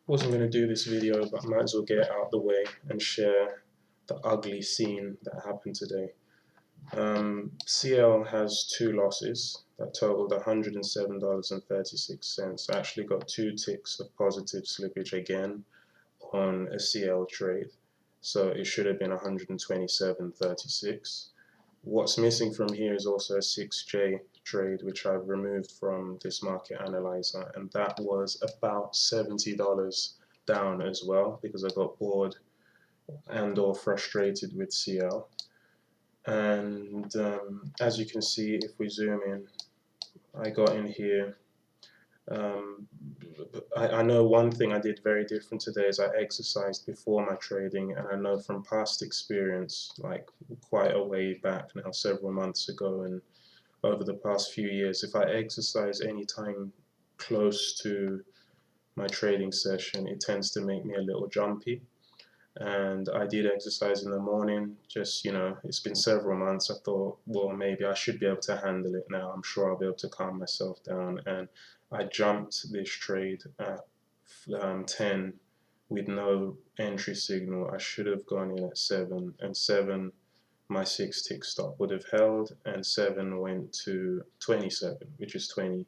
Wasn't going to do this video, but I might as well get it out the way and share the ugly scene that happened today. CL has two losses that totaled $107.36. I actually got 2 ticks of positive slippage again on a CL trade, so it should have been 127.36. What's missing from here is also a 6J trade, which I've removed from this market analyzer, and that was about $70 down as well, because I got bored and or frustrated with CL. And as you can see, if we zoom in, I got in here. I know one thing I did very different today is I exercised before my trading, and I know from past experience, like quite a way back now, several months ago, and over the past few years, if I exercise any time close to my trading session, it tends to make me a little jumpy. And I did exercise in the morning, just, it's been several months. I thought, well, maybe I should be able to handle it now. I'm sure I'll be able to calm myself down. And I jumped this trade at 10 with no entry signal. I should have gone in at 7, and 7, my 6 tick stop would have held, and 7 went to 27, which is 20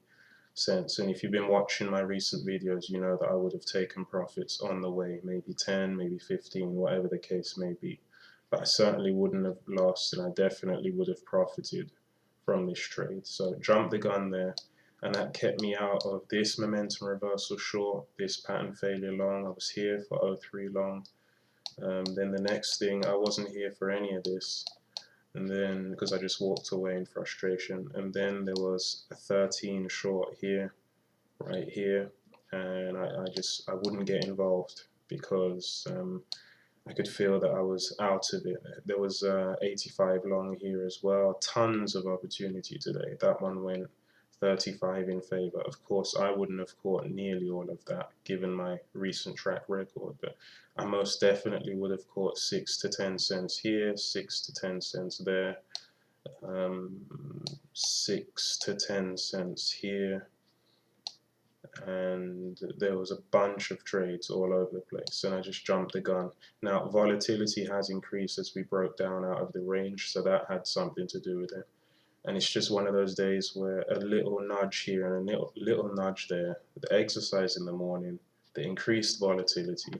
cents. And if you've been watching my recent videos, you know that I would have taken profits on the way, maybe 10, maybe 15, whatever the case may be. But I certainly wouldn't have lost, and I definitely would have profited from this trade. So jumped the gun there, and that kept me out of this momentum reversal short, this pattern failure long. I was here for 03 long. Then the next thing, I wasn't here for any of this, and then because I just walked away in frustration. And then there was a 13 short here, right here, and I wouldn't get involved because I could feel that I was out of it. There was 85 long here as well. Tons of opportunity today. That one went 35 in favor. Of course, I wouldn't have caught nearly all of that given my recent track record, but I most definitely would have caught 6 to 10 cents here, 6 to 10 cents there, 6 to 10 cents here, and there was a bunch of trades all over the place, and I just jumped the gun. Now, volatility has increased as we broke down out of the range, so that had something to do with it. And it's just one of those days where a little nudge here and a little nudge there, the exercise in the morning, the increased volatility,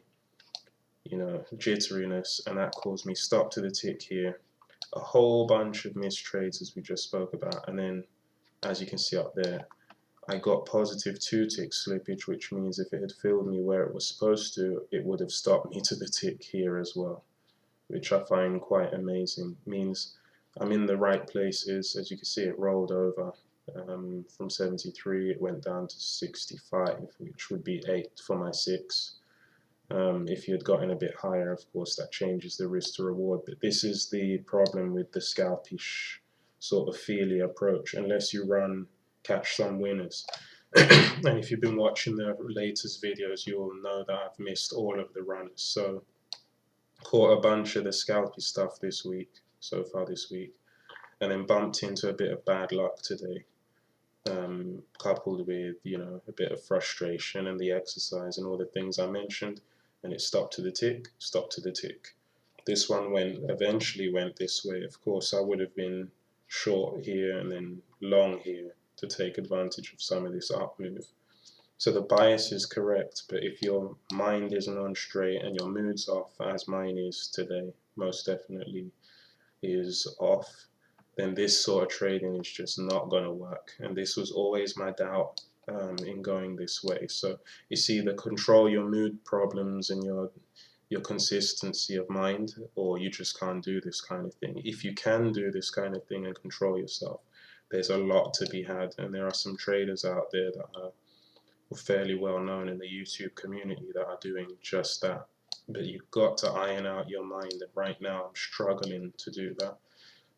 jitteriness, and that caused me stop to the tick here. A whole bunch of missed trades as we just spoke about, and then as you can see up there, I got positive 2 tick slippage, which means if it had filled me where it was supposed to, it would have stopped me to the tick here as well, which I find quite amazing. Means I'm in the right places. As you can see, it rolled over from 73, it went down to 65, which would be 8 for my 6. If you had gotten a bit higher, of course, that changes the risk to reward. But this is the problem with the scalpish sort of feely approach, unless you catch some winners. And if you've been watching the latest videos, you will know that I've missed all of the runners. So caught a bunch of the scalpy stuff this week, so far this week, and then bumped into a bit of bad luck today, coupled with a bit of frustration and the exercise and all the things I mentioned, and it stopped to the tick, stopped to the tick. This one eventually went this way. Of course, I would have been short here and then long here to take advantage of some of this up move. So the bias is correct, but if your mind isn't on straight and your mood's off, as mine is today, most definitely is off, then this sort of trading is just not going to work. And this was always my doubt in going this way. So it's either control your mood problems and your consistency of mind, or you just can't do this kind of thing. If you can do this kind of thing and control yourself, there's a lot to be had, and there are some traders out there that are fairly well known in the YouTube community that are doing just that. But you've got to iron out your mind, and right now I'm struggling to do that.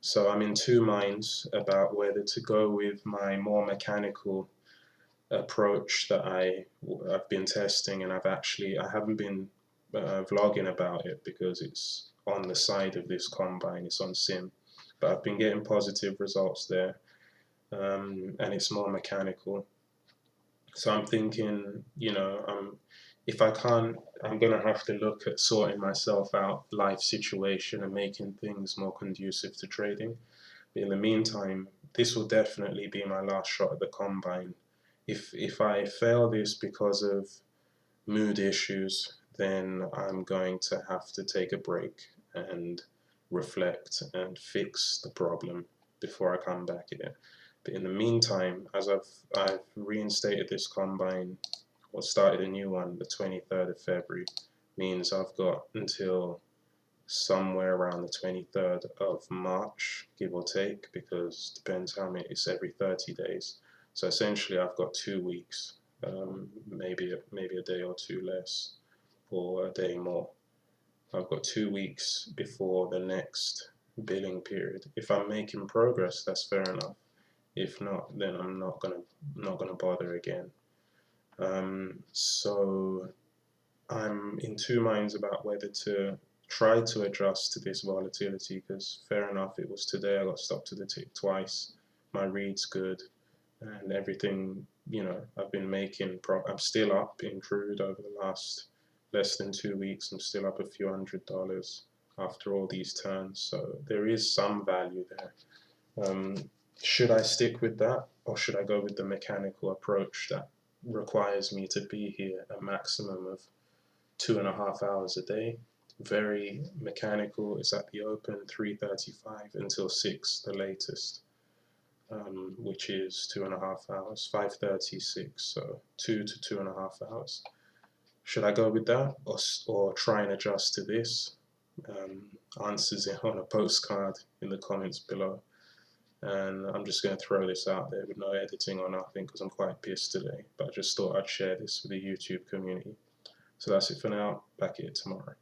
So I'm in two minds about whether to go with my more mechanical approach that I've been testing, and I haven't been vlogging about it because it's on the side of this combine, it's on sim, but I've been getting positive results there, and it's more mechanical. So I'm thinking, I'm if I can't, I'm gonna have to look at sorting myself out, life situation, and making things more conducive to trading. But in the meantime, this will definitely be my last shot at the combine. If I fail this because of mood issues, then I'm going to have to take a break and reflect and fix the problem before I come back at it. But in the meantime, as I've reinstated this combine or started a new one, the 23rd of February, means I've got until somewhere around the 23rd of March, give or take, because depends how many, it's every 30 days. So essentially I've got 2 weeks, maybe a day or two less, or a day more. I've got 2 weeks before the next billing period. If I'm making progress, that's fair enough. If not, then I'm not gonna bother again. So I'm in two minds about whether to try to adjust to this volatility, because fair enough, it was today I got stopped to the tick twice. My read's good and everything, you know, I've been making I'm still up in crude over the last less than 2 weeks. I'm still up a few $100s after all these turns, so there is some value there. Should I stick with that, or should I go with the mechanical approach that requires me to be here a maximum of 2.5 hours a day? Very mechanical. It's at the open 3:35 until 6, the latest, which is 2.5 hours, 5:36, so 2 to 2.5 hours. Should I go with that, or try and adjust to this? Answers on a postcard in the comments below. And I'm just going to throw this out there with no editing or nothing, because I'm quite pissed today, but I just thought I'd share this with the YouTube community. So that's it for now. Back here tomorrow.